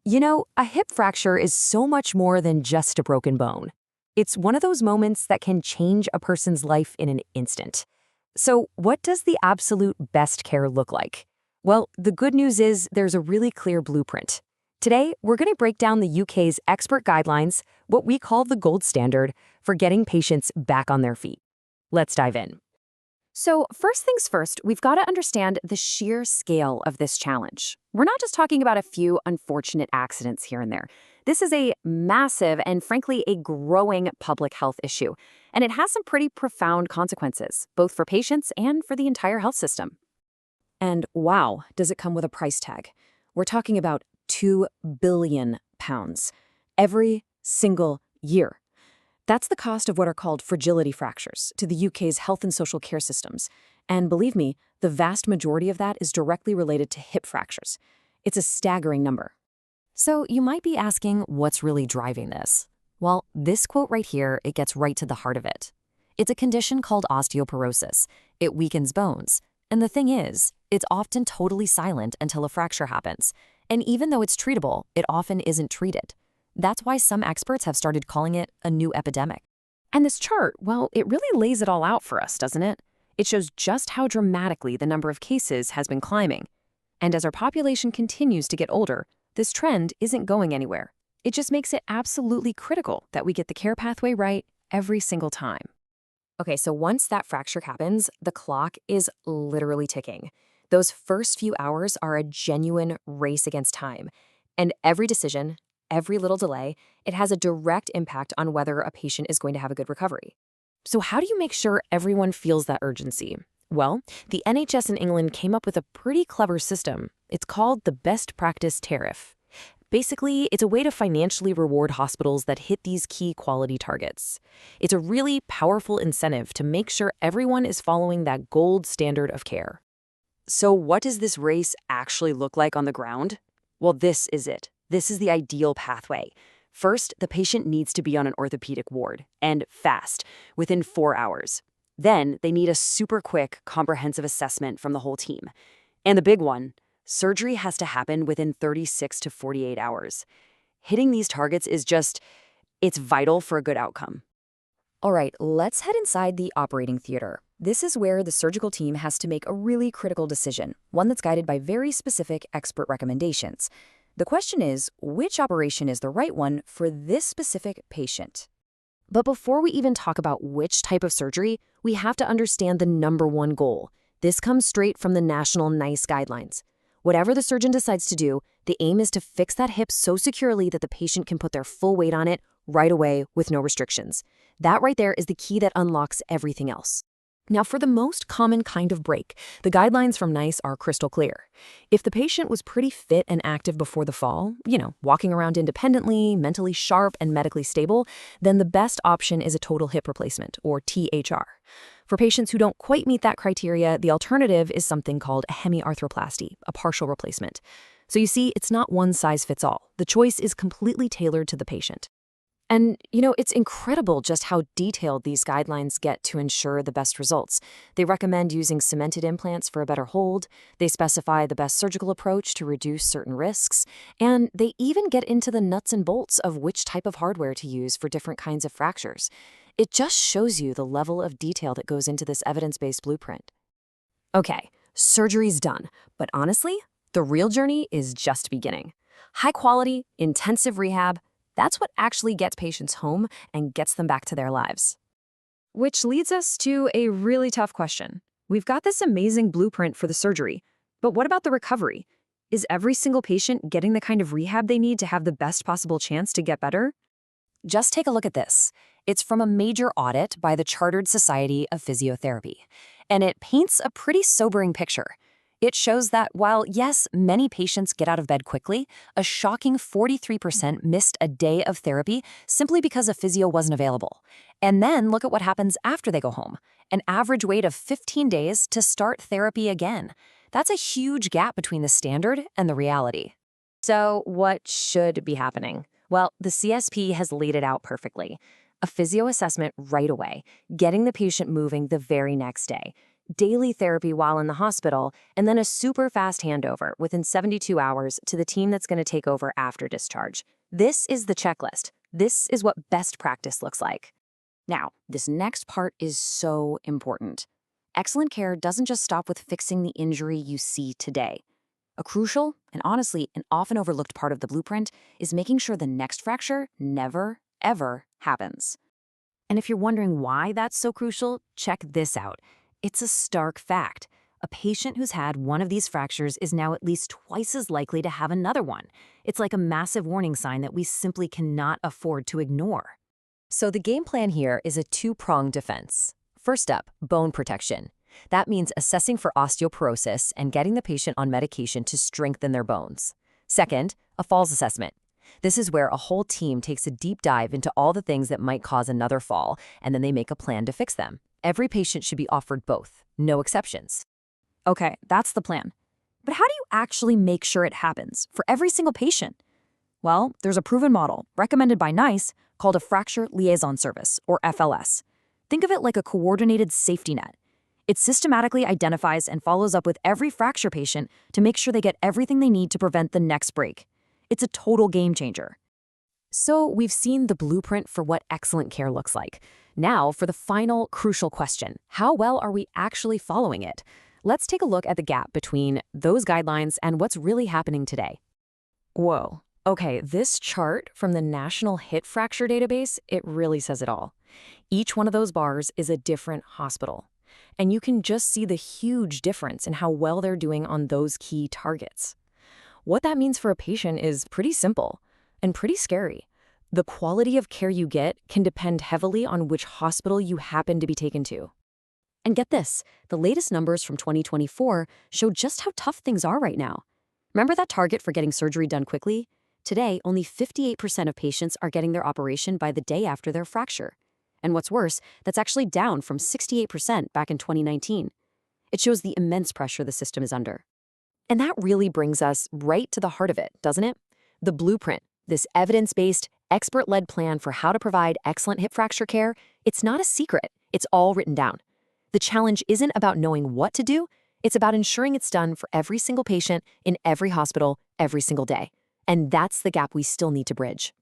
You know, a hip fracture is so much more than just a broken bone. It's one of those moments that can change a person's life in an instant. So, what does the absolute best care look like? Well, the good news is there's a really clear blueprint. Today, we're going to break down the UK's expert guidelines, what we call the gold standard, for getting patients back on their feet. Let's dive in. So, first things first, we've got to understand the sheer scale of this challenge. We're not just talking about a few unfortunate accidents here and there. This is a massive and, frankly, a growing public health issue, and it has some pretty profound consequences, both for patients and for the entire health system. And wow, does it come with a price tag? We're talking about £2 billion every single year. That's the cost of what are called fragility fractures to the UK's health and social care systems. And believe me, the vast majority of that is directly related to hip fractures. It's a staggering number. So you might be asking, what's really driving this? Well, this quote right here, it gets right to the heart of it. It's a condition called osteoporosis. It weakens bones. And the thing is, it's often totally silent until a fracture happens. And even though it's treatable, it often isn't treated. That's why some experts have started calling it a new epidemic. And this chart, well, it really lays it all out for us, doesn't it? It shows just how dramatically the number of cases has been climbing. And as our population continues to get older, this trend isn't going anywhere. It just makes it absolutely critical that we get the care pathway right every single time. Okay, so once that fracture happens, the clock is literally ticking. Those first few hours are a genuine race against time. And every decision, every little delay, it has a direct impact on whether a patient is going to have a good recovery. So how do you make sure everyone feels that urgency? Well, the NHS in England came up with a pretty clever system. It's called the Best Practice Tariff. Basically, it's a way to financially reward hospitals that hit these key quality targets. It's a really powerful incentive to make sure everyone is following that gold standard of care. So what does this race actually look like on the ground? Well, this is it. This is the ideal pathway. First, the patient needs to be on an orthopedic ward, and fast, within 4 hours. Then, they need a super quick, comprehensive assessment from the whole team. And the big one, surgery has to happen within 36 to 48 hours. Hitting these targets is it's vital for a good outcome. All right, let's head inside the operating theater. This is where the surgical team has to make a really critical decision, one that's guided by very specific expert recommendations. The question is, which operation is the right one for this specific patient? But before we even talk about which type of surgery, we have to understand the number one goal. This comes straight from the National NICE guidelines. Whatever the surgeon decides to do, the aim is to fix that hip so securely that the patient can put their full weight on it right away with no restrictions. That right there is the key that unlocks everything else. Now, for the most common kind of break, the guidelines from NICE are crystal clear. If the patient was pretty fit and active before the fall, walking around independently, mentally sharp, and medically stable, then the best option is a total hip replacement, or THR. For patients who don't quite meet that criteria, the alternative is something called a hemiarthroplasty, a partial replacement. So you see, it's not one size fits all. The choice is completely tailored to the patient. And, it's incredible just how detailed these guidelines get to ensure the best results. They recommend using cemented implants for a better hold, they specify the best surgical approach to reduce certain risks, and they even get into the nuts and bolts of which type of hardware to use for different kinds of fractures. It just shows you the level of detail that goes into this evidence-based blueprint. Okay, surgery's done, but honestly, the real journey is just beginning. High-quality, intensive rehab, that's what actually gets patients home and gets them back to their lives. Which leads us to a really tough question. We've got this amazing blueprint for the surgery, but what about the recovery? Is every single patient getting the kind of rehab they need to have the best possible chance to get better? Just take a look at this. It's from a major audit by the Chartered Society of Physiotherapy, and it paints a pretty sobering picture. It shows that while, yes, many patients get out of bed quickly, a shocking 43% missed a day of therapy simply because a physio wasn't available. And then look at what happens after they go home. An average wait of 15 days to start therapy again. That's a huge gap between the standard and the reality. So what should be happening? Well, the CSP has laid it out perfectly. A physio assessment right away, getting the patient moving the very next day. daily therapy while in the hospital, and then a super fast handover within 72 hours to the team that's going to take over after discharge. This is the checklist. This is what best practice looks like. Now, this next part is so important. Excellent care doesn't just stop with fixing the injury you see today. A crucial, and honestly, an often overlooked part of the blueprint is making sure the next fracture never, ever happens. And if you're wondering why that's so crucial, check this out. It's a stark fact. A patient who's had one of these fractures is now at least twice as likely to have another one. It's like a massive warning sign that we simply cannot afford to ignore. So the game plan here is a two-pronged defense. First up, bone protection. That means assessing for osteoporosis and getting the patient on medication to strengthen their bones. Second, a falls assessment. This is where a whole team takes a deep dive into all the things that might cause another fall, and then they make a plan to fix them. Every patient should be offered both, no exceptions. Okay, that's the plan. But how do you actually make sure it happens for every single patient? Well, there's a proven model, recommended by NICE, called a Fracture Liaison Service, or FLS. Think of it like a coordinated safety net. It systematically identifies and follows up with every fracture patient to make sure they get everything they need to prevent the next break. It's a total game changer. So we've seen the blueprint for what excellent care looks like. Now for the final crucial question, how well are we actually following it? Let's take a look at the gap between those guidelines and what's really happening today. Whoa. Okay, this chart from the National Hip Fracture Database, it really says it all. Each one of those bars is a different hospital. And you can just see the huge difference in how well they're doing on those key targets. What that means for a patient is pretty simple and pretty scary. The quality of care you get can depend heavily on which hospital you happen to be taken to. And get this, the latest numbers from 2024 show just how tough things are right now. Remember that target for getting surgery done quickly? Today, only 58% of patients are getting their operation by the day after their fracture. And what's worse, that's actually down from 68% back in 2019. It shows the immense pressure the system is under. And that really brings us right to the heart of it, doesn't it? The blueprint, this evidence-based, expert-led plan for how to provide excellent hip fracture care, it's not a secret. It's all written down. The challenge isn't about knowing what to do. It's about ensuring it's done for every single patient in every hospital every single day. And that's the gap we still need to bridge.